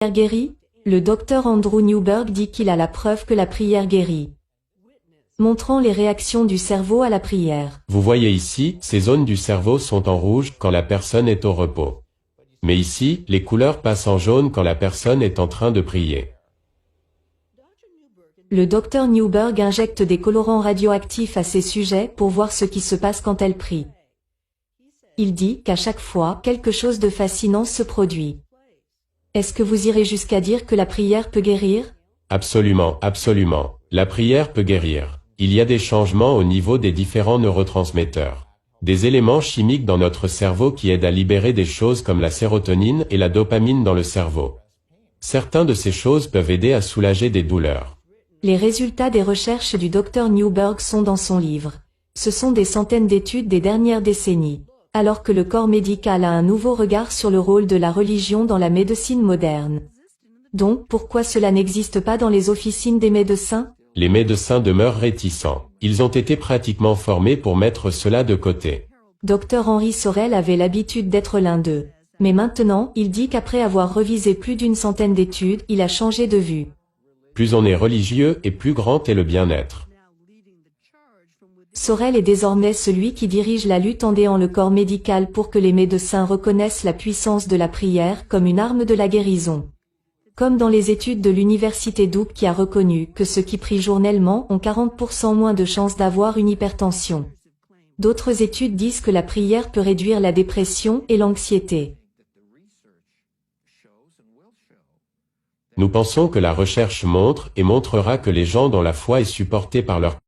Guérit, le docteur Andrew Newberg dit qu'il a la preuve que la prière guérit, montrant les réactions du cerveau à la prière. Vous voyez ici, ces zones du cerveau sont en rouge quand la personne est au repos. Mais ici, les couleurs passent en jaune quand la personne est en train de prier. Le docteur Newberg injecte des colorants radioactifs à ces sujets pour voir ce qui se passe quand elle prie. Il dit qu'à chaque fois, quelque chose de fascinant se produit. Est-ce que vous irez jusqu'à dire que la prière peut guérir? Absolument, absolument. La prière peut guérir. Il y a des changements au niveau des différents neurotransmetteurs. Des éléments chimiques dans notre cerveau qui aident à libérer des choses comme la sérotonine et la dopamine dans le cerveau. Certaines de ces choses peuvent aider à soulager des douleurs. Les résultats des recherches du docteur Newberg sont dans son livre. Ce sont des centaines d'études des dernières décennies. Alors que le corps médical a un nouveau regard sur le rôle de la religion dans la médecine moderne. Donc, pourquoi cela n'existe pas dans les officines des médecins? Les médecins demeurent réticents. Ils ont été pratiquement formés pour mettre cela de côté. Dr Henry Sorel avait l'habitude d'être l'un d'eux. Mais maintenant, il dit qu'après avoir revisé plus d'une centaine d'études, il a changé de vue. Plus on est religieux et plus grand est le bien-être. Sorel est désormais celui qui dirige la lutte en aidant le corps médical pour que les médecins reconnaissent la puissance de la prière comme une arme de la guérison. Comme dans les études de l'université Duke qui a reconnu que ceux qui prient journellement ont 40% moins de chances d'avoir une hypertension. D'autres études disent que la prière peut réduire la dépression et l'anxiété. Nous pensons que la recherche montre et montrera que les gens dont la foi est supportée par leur